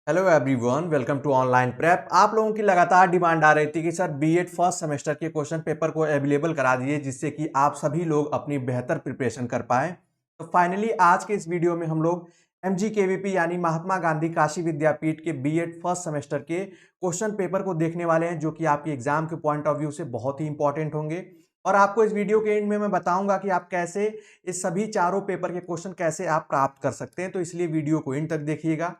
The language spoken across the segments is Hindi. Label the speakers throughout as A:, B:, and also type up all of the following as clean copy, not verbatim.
A: Hello everyone, welcome to online prep. आप लोगों की लगातार डिमांड आ रही थी कि सर बीएड फर्स्ट सेमेस्टर के क्वेश्चन पेपर को अवेलेबल करा दीजिए जिससे कि आप सभी लोग अपनी बेहतर प्रिपरेशन कर पाएं। तो फाइनली आज के इस वीडियो में हम लोग एमजीकेवीपी यानी महात्मा गांधी काशी विद्यापीठ के बीएड फर्स्ट सेमेस्टर के क्वेश्चन पेपर को देखने वाले हैं, जो कि आपके एग्जाम के पॉइंट ऑफ व्यू से बहुत ही इंपॉर्टेंट होंगे। और आपको इस वीडियो के एंड में मैं बताऊंगा कि आप कैसे इस सभी चारों पेपर के क्वेश्चन कैसे आप प्राप्त कर सकते हैं। तो इसलिए वीडियो को एंड तक देखिएगा।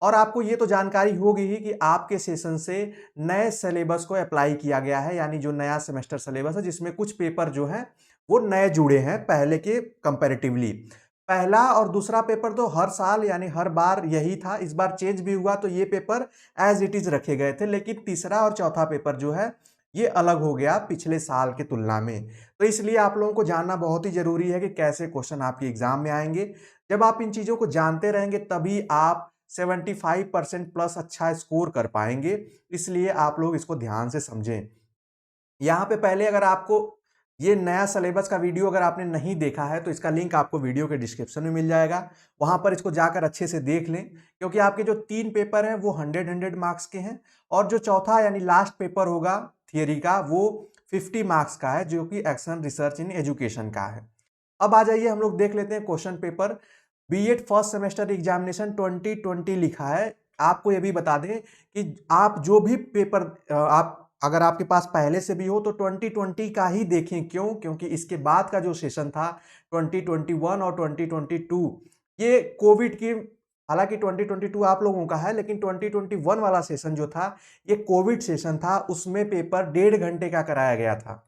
A: और आपको ये तो जानकारी होगी ही कि आपके सेशन से नए सिलेबस को अप्लाई किया गया है, यानी जो नया सेमेस्टर सिलेबस है जिसमें कुछ पेपर जो हैं वो नए जुड़े हैं पहले के कंपैरेटिवली। पहला और दूसरा पेपर तो हर साल यानी हर बार यही था, इस बार चेंज भी हुआ तो ये पेपर एज इट इज रखे गए थे, लेकिन तीसरा और चौथा पेपर जो है ये अलग हो गया पिछले साल की तुलना में। तो इसलिए आप लोगों को जानना बहुत ही जरूरी है कि कैसे क्वेश्चन आपके एग्जाम में आएंगे। जब आप इन चीजों को जानते रहेंगे तभी आप 75% प्लस अच्छा स्कोर कर पाएंगे। इसलिए आप लोग इसको ध्यान से समझें। यहाँ पे पहले अगर आपको ये नया सिलेबस का वीडियो अगर आपने नहीं देखा है तो इसका लिंक आपको वीडियो के डिस्क्रिप्शन में मिल जाएगा, वहां पर इसको जाकर अच्छे से देख लें, क्योंकि आपके जो 3 पेपर हैं वो 100 मार्क्स के हैं और जो चौथा यानी लास्ट पेपर होगा थियरी का वो 50 मार्क्स का है, जो कि एक्शन रिसर्च इन एजुकेशन का है। अब आ जाइए हम लोग देख लेते हैं question paper. BEd first semester examination 2020 लिखा है। आपको ये भी बता दें कि आप जो भी पेपर आप अगर आपके पास पहले से भी हो तो 2020 का ही देखें। क्यों? क्योंकि इसके बाद का जो सेशन था 2021 और 2022 ये कोविड की, हालांकि 2022 आप लोगों का है लेकिन 2021 वाला सेशन जो था ये कोविड सेशन था, उसमें पेपर 1.5 घंटे का कराया गया था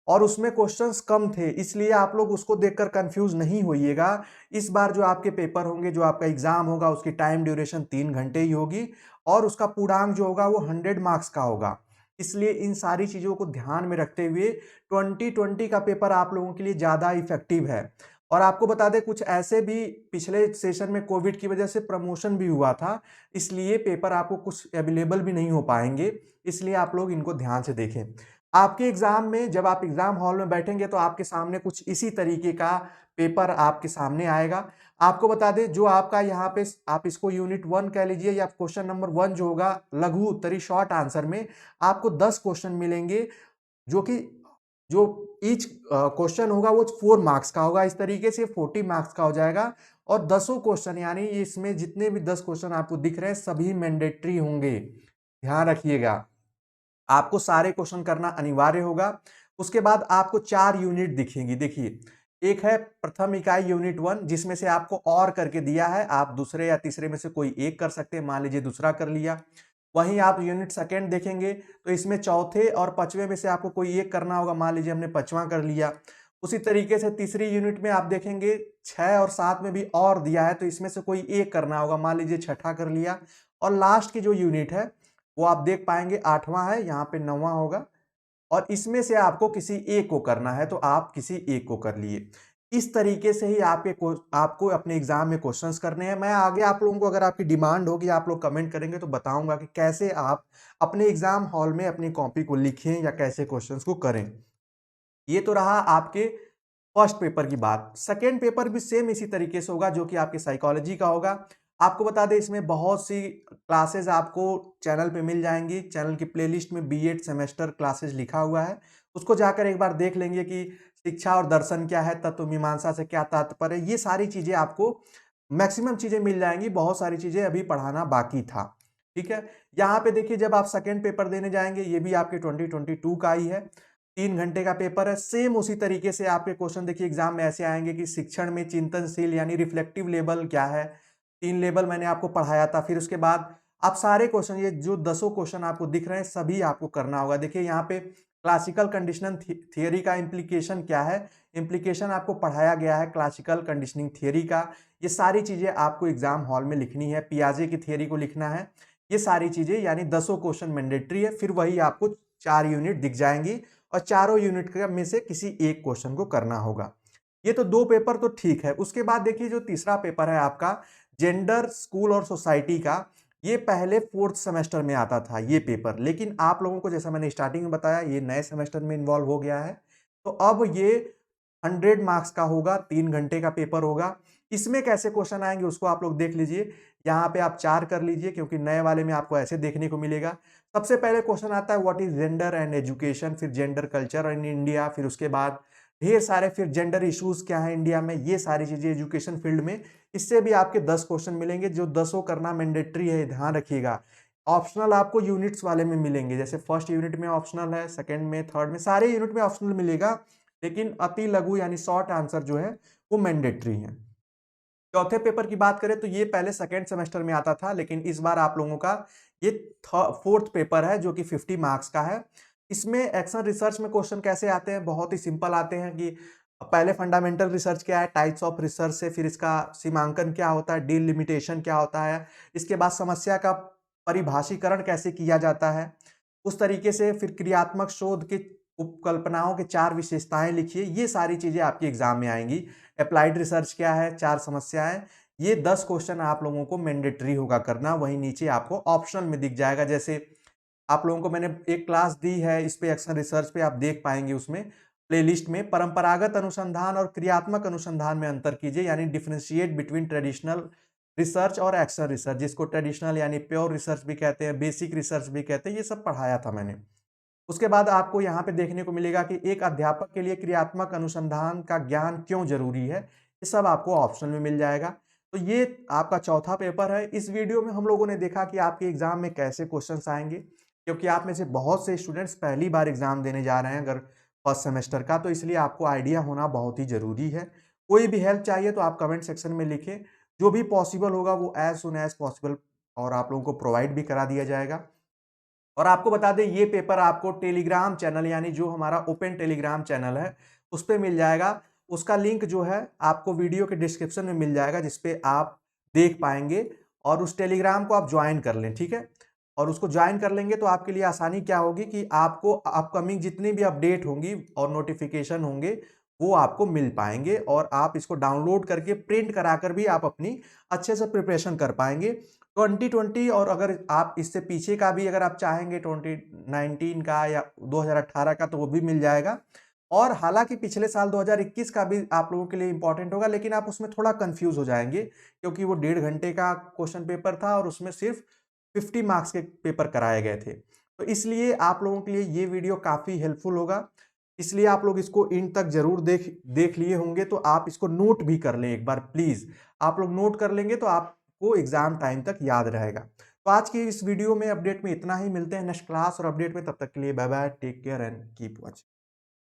A: और उसमें क्वेश्चंस कम थे, इसलिए आप लोग उसको देखकर कंफ्यूज नहीं होइएगा। इस बार जो आपके पेपर होंगे, जो आपका एग्जाम होगा, उसकी टाइम ड्यूरेशन 3 घंटे ही होगी और उसका पूर्णांक जो होगा वो 100 मार्क्स का होगा। इसलिए इन सारी चीजों को ध्यान में रखते हुए 2020 का पेपर आप लोगों के लिए ज्यादा इफेक्टिव है। और आपको बता दें कुछ ऐसे भी पिछले सेशन में कोविड की वजह से प्रमोशन भी हुआ था, इसलिए पेपर आपको कुछ अवेलेबल भी नहीं हो पाएंगे। इसलिए आप लोग इनको ध्यान से देखें। आपके एग्जाम में जब आप एग्जाम हॉल में बैठेंगे तो आपके सामने कुछ इसी तरीके का पेपर आपके सामने आएगा। आपको बता दें जो आपका यहाँ पे आप इसको यूनिट 1 कह लीजिए या क्वेश्चन नंबर 1 जो होगा लघु उत्तरी शॉर्ट आंसर में आपको 10 क्वेश्चन मिलेंगे, जो कि जो ईच क्वेश्चन होगा वो 4 मार्क्स का होगा। इस तरीके से 40 मार्क्स का हो जाएगा और 10 क्वेश्चन यानी इसमें जितने भी 10 क्वेश्चन आपको दिख रहे हैं सभी मैंडेटरी होंगे। ध्यान रखिएगा, आपको सारे क्वेश्चन करना अनिवार्य होगा। उसके बाद आपको 4 यूनिट दिखेंगी। देखिए, एक है प्रथम इकाई यूनिट 1 जिसमें से आपको और करके दिया है, आप दूसरे या तीसरे में से कोई एक कर सकते हैं, मान लीजिए दूसरा कर लिया। वहीं आप यूनिट सेकेंड देखेंगे तो इसमें चौथे और पांचवें में से आपको कोई एक करना होगा, मान लीजिए हमने पांचवा कर लिया। उसी तरीके से तीसरी यूनिट में आप देखेंगे 6 और 7 में भी और दिया है तो इसमें से कोई एक करना होगा, मान लीजिए छठा कर लिया। और लास्ट की जो यूनिट है वो आप देख पाएंगे 8वां है, यहाँ पे 9वां होगा और इसमें से आपको किसी एक को करना है तो आप किसी एक को कर लिए। इस तरीके से ही आपको अपने एग्जाम में क्वेश्चंस करने हैं। मैं आगे आप लोगों को अगर आपकी डिमांड होगी, आप लोग कमेंट करेंगे तो बताऊंगा कि कैसे आप अपने एग्जाम हॉल में अपनी कॉपी को लिखें या कैसे क्वेश्चंस को करें। ये तो रहा आपके फर्स्ट पेपर की बात। सेकेंड पेपर भी सेम इसी तरीके से होगा जो कि आपके साइकोलॉजी का होगा। आपको बता दें इसमें बहुत सी क्लासेस आपको चैनल पे मिल जाएंगी। चैनल की प्लेलिस्ट में बीएड सेमेस्टर क्लासेस लिखा हुआ है, उसको जाकर एक बार देख लेंगे कि शिक्षा और दर्शन क्या है, तत्व मीमांसा से क्या तात्पर्य है, ये सारी चीजें आपको मैक्सिमम चीजें मिल जाएंगी। बहुत सारी चीजें अभी पढ़ाना बाकी था। ठीक है, यहाँ पे देखिए जब आप सेकेंड पेपर देने जाएंगे, ये भी आपके 2022 का ही है, 3 घंटे का पेपर है। सेम उसी तरीके से आपके क्वेश्चन देखिए एग्जाम में ऐसे आएंगे कि शिक्षण में चिंतनशील यानी रिफ्लेक्टिव लेवल क्या है, 3 लेवल मैंने आपको पढ़ाया था। फिर उसके बाद आप सारे क्वेश्चन, ये जो 10 क्वेश्चन आपको दिख रहे हैं सभी आपको करना होगा। देखिए यहाँ पे क्लासिकल कंडीशनल थियरी का इम्प्लीकेशन क्या है, इम्प्लीकेशन आपको पढ़ाया गया है क्लासिकल कंडीशनिंग थियरी का। ये सारी चीजें आपको एग्जाम हॉल में लिखनी है। पियाजे की थियरी को लिखना है। ये सारी चीजें यानी 10 क्वेश्चन मैंडेटरी है। फिर वही आपको 4 यूनिट दिख जाएंगी और चारों यूनिट में से किसी एक क्वेश्चन को करना होगा। ये तो 2 पेपर तो ठीक है। उसके बाद देखिए जो तीसरा पेपर है आपका जेंडर, स्कूल और सोसाइटी का, ये पहले 4th सेमेस्टर में आता था ये पेपर, लेकिन आप लोगों को जैसा मैंने स्टार्टिंग में बताया ये नए सेमेस्टर में इन्वॉल्व हो गया है। तो अब ये 100 मार्क्स का होगा, 3 घंटे का पेपर होगा। इसमें कैसे क्वेश्चन आएंगे उसको आप लोग देख लीजिए। यहाँ पे आप 4 कर लीजिए क्योंकि नए वाले में आपको ऐसे देखने को मिलेगा। सबसे पहले क्वेश्चन आता है what is gender and education, फिर जेंडर कल्चर इन इंडिया, फिर उसके बाद ढेर सारे फिर जेंडर इश्यूज क्या है इंडिया में, ये सारी चीजें एजुकेशन फील्ड में। इससे भी आपके 10 क्वेश्चन मिलेंगे, जो 10 करना मैंडेटरी है, ध्यान रखिएगा। ऑप्शनल आपको यूनिट्स वाले में मिलेंगे, जैसे फर्स्ट यूनिट में ऑप्शनल है, सेकंड में, थर्ड में, सारे यूनिट में ऑप्शनल मिलेगा, लेकिन अति लघु यानी शॉर्ट आंसर जो है वो मैंडेटरी है। चौथे पेपर की बात करें तो ये पहले सेकेंड सेमेस्टर में आता था, लेकिन इस बार आप लोगों का ये फोर्थ पेपर है जो कि 50 मार्क्स का है। इसमें एक्शन रिसर्च में क्वेश्चन कैसे आते हैं, बहुत ही सिंपल आते हैं कि पहले फंडामेंटल रिसर्च क्या है, टाइप्स ऑफ रिसर्च से, फिर इसका सीमांकन क्या होता है, डिलिमिटेशन क्या होता है, इसके बाद समस्या का परिभाषीकरण कैसे किया जाता है, उस तरीके से फिर क्रियात्मक शोध के उपकल्पनाओं के 4 विशेषताएं लिखिए। ये सारी चीजें आपके एग्जाम में आएंगी। अप्लाइड रिसर्च क्या है, 4 समस्याएं, ये 10 क्वेश्चन आप लोगों को मैंडेटरी होगा करना। वहीं नीचे आपको ऑप्शनल में दिख जाएगा, जैसे आप लोगों को मैंने एक क्लास दी है इस पे, एक्शन रिसर्च पे, आप देख पाएंगे उसमें प्लेलिस्ट में। परंपरागत अनुसंधान और क्रियात्मक अनुसंधान में अंतर कीजिए, यानी डिफरेंशिएट बिटवीन ट्रेडिशनल रिसर्च और एक्शन रिसर्च, जिसको ट्रेडिशनल यानी प्योर रिसर्च भी कहते हैं, बेसिक रिसर्च भी कहते हैं, ये सब पढ़ाया था मैंने। उसके बाद आपको यहाँ पे देखने को मिलेगा कि एक अध्यापक के लिए क्रियात्मक अनुसंधान का ज्ञान क्यों जरूरी है, ये सब आपको ऑप्शन में मिल जाएगा। तो ये आपका चौथा पेपर है। इस वीडियो में हम लोगों ने देखा कि आपके एग्जाम में कैसे क्वेश्चंस आएंगे, क्योंकि आप में से बहुत से स्टूडेंट्स पहली बार एग्जाम देने जा रहे हैं अगर फर्स्ट सेमेस्टर का, तो इसलिए आपको आइडिया होना बहुत ही जरूरी है। कोई भी हेल्प चाहिए तो आप कमेंट सेक्शन में लिखें, जो भी पॉसिबल होगा वो एज सुन एज पॉसिबल और आप लोगों को प्रोवाइड भी करा दिया जाएगा। और आपको बता दें ये पेपर आपको टेलीग्राम चैनल, यानी जो हमारा ओपन टेलीग्राम चैनल है उस पर मिल जाएगा। उसका लिंक जो है आपको वीडियो के डिस्क्रिप्शन में मिल जाएगा, जिसपे आप देख पाएंगे, और उस टेलीग्राम को आप ज्वाइन कर लें, ठीक है। और उसको ज्वाइन कर लेंगे तो आपके लिए आसानी क्या होगी कि आपको अपकमिंग जितनी भी अपडेट होंगी और नोटिफिकेशन होंगे वो आपको मिल पाएंगे, और आप इसको डाउनलोड करके प्रिंट कराकर भी आप अपनी अच्छे से प्रिपरेशन कर पाएंगे। 2020 और अगर आप इससे पीछे का भी अगर आप चाहेंगे 2019 का या 2018 का तो वो भी मिल जाएगा। और हालांकि पिछले साल 2021 का भी आप लोगों के लिए इंपॉर्टेंट होगा, लेकिन आप उसमें थोड़ा कंफ्यूज हो जाएंगे क्योंकि वो 1.5 घंटे का क्वेश्चन पेपर था और उसमें सिर्फ 50 मार्क्स के पेपर कराए गए थे। तो इसलिए आप लोगों के लिए ये वीडियो काफ़ी हेल्पफुल होगा, इसलिए आप लोग इसको इन तक जरूर देख लिए होंगे, तो आप इसको नोट भी कर लें एक बार प्लीज़। आप लोग नोट कर लेंगे तो आपको एग्जाम टाइम तक याद रहेगा। तो आज की इस वीडियो में अपडेट में इतना ही, मिलते हैं नेक्स्ट क्लास और अपडेट में, तब तक के लिए bye bye, take care and keep watching.